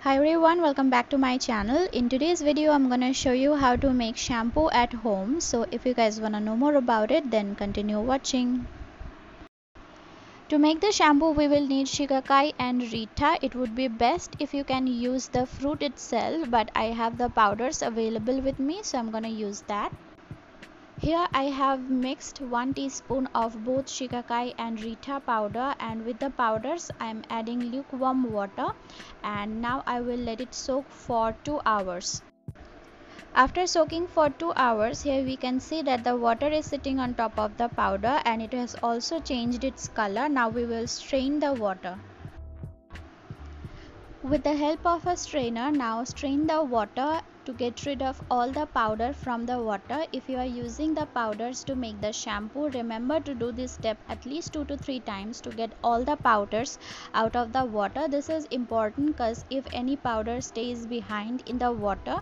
Hi everyone, welcome back to my channel. In today's video I'm gonna show you how to make shampoo at home. So if you guys wanna know more about it, then continue watching. To make the shampoo we will need shikakai and rita. It would be best if you can use the fruit itself, but I have the powders available with me, so I'm gonna use that. Here I have mixed 1 teaspoon of both shikakai and rita powder, and with the powders I am adding lukewarm water, and now I will let it soak for 2 hours. After soaking for 2 hours, here we can see that the water is sitting on top of the powder and it has also changed its color. Now we will strain the water. With the help of a strainer, now strain the water to get rid of all the powder from the water. If you are using the powders to make the shampoo, remember to do this step at least 2 to 3 times to get all the powders out of the water. This is important because if any powder stays behind in the water,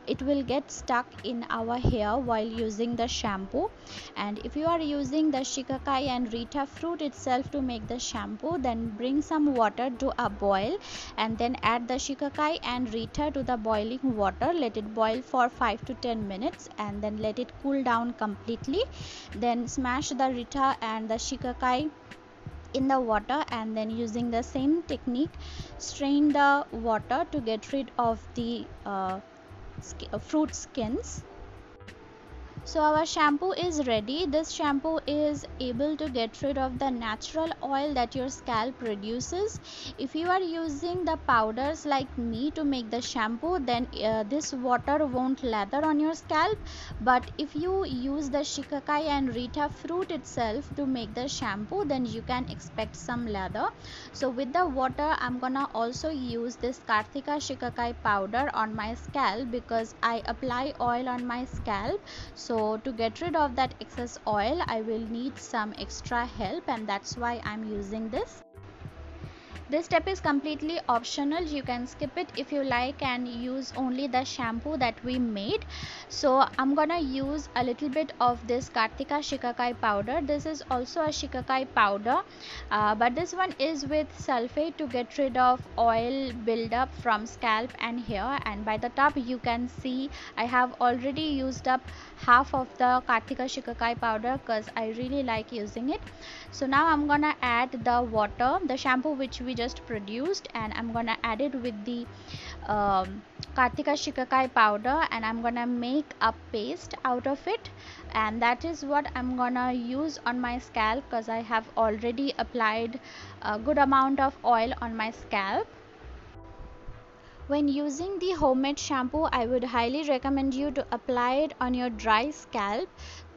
it will get stuck in our hair while using the shampoo. And if you are using the shikakai and rita fruit itself to make the shampoo, then bring some water to a boil and then add the shikakai and rita to the boiling water. Let it boil for 5 to 10 minutes and then let it cool down completely. Then smash the rita and the shikakai in the water, and then using the same technique strain the water to get rid of the fruit skins. So our shampoo is ready. This shampoo is able to get rid of the natural oil that your scalp produces. If you are using the powders like me to make the shampoo, then this water won't lather on your scalp. But if you use the shikakai and rita fruit itself to make the shampoo, then you can expect some lather. So with the water, I'm gonna also use this Karthika shikakai powder on my scalp because I apply oil on my scalp. So to get rid of that excess oil, I will need some extra help, and that's why I'm using this. This step is completely optional. You can skip it if you like and use only the shampoo that we made. So I'm gonna use a little bit of this Karthika shikakai powder. This is also a shikakai powder, but this one is with sulfate to get rid of oil buildup from scalp and hair. And by the top you can see I have already used up half of the Karthika shikakai powder because I really like using it. So now I'm gonna add the water, the shampoo which we just produced, and I'm gonna add it with the Karthika shikakai powder, and I'm gonna make a paste out of it, and that is what I'm gonna use on my scalp because I have already applied a good amount of oil on my scalp. When using the homemade shampoo, I would highly recommend you to apply it on your dry scalp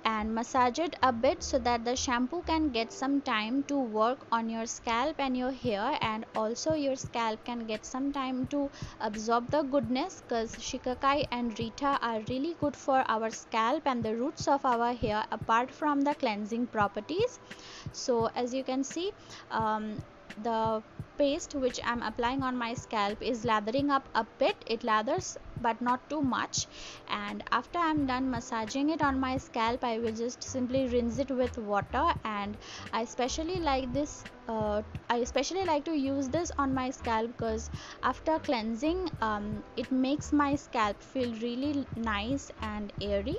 and massage it a bit so that the shampoo can get some time to work on your scalp and your hair, and also your scalp can get some time to absorb the goodness because shikakai and rita are really good for our scalp and the roots of our hair apart from the cleansing properties. So as you can see, the paste which I'm applying on my scalp is lathering up a bit. It lathers but not too much, and after I'm done massaging it on my scalp, I will just simply rinse it with water. And I especially like to use this on my scalp because after cleansing, it makes my scalp feel really nice and airy.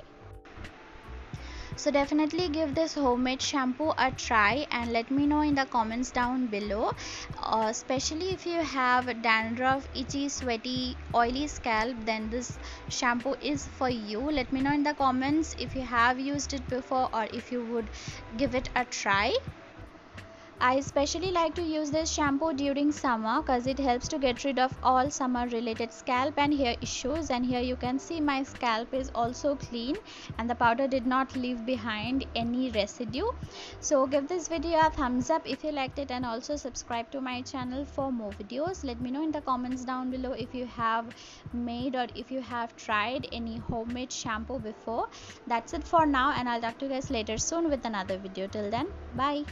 So definitely give this homemade shampoo a try and let me know in the comments down below, especially if you have dandruff, itchy, sweaty, oily scalp, then this shampoo is for you. Let me know in the comments if you have used it before or if you would give it a try. I especially like to use this shampoo during summer because it helps to get rid of all summer related scalp and hair issues. And here you can see my scalp is also clean and the powder did not leave behind any residue. So give this video a thumbs up if you liked it, and also subscribe to my channel for more videos. Let me know in the comments down below if you have made or if you have tried any homemade shampoo before. That's it for now, and I'll talk to you guys later soon with another video. Till then, bye.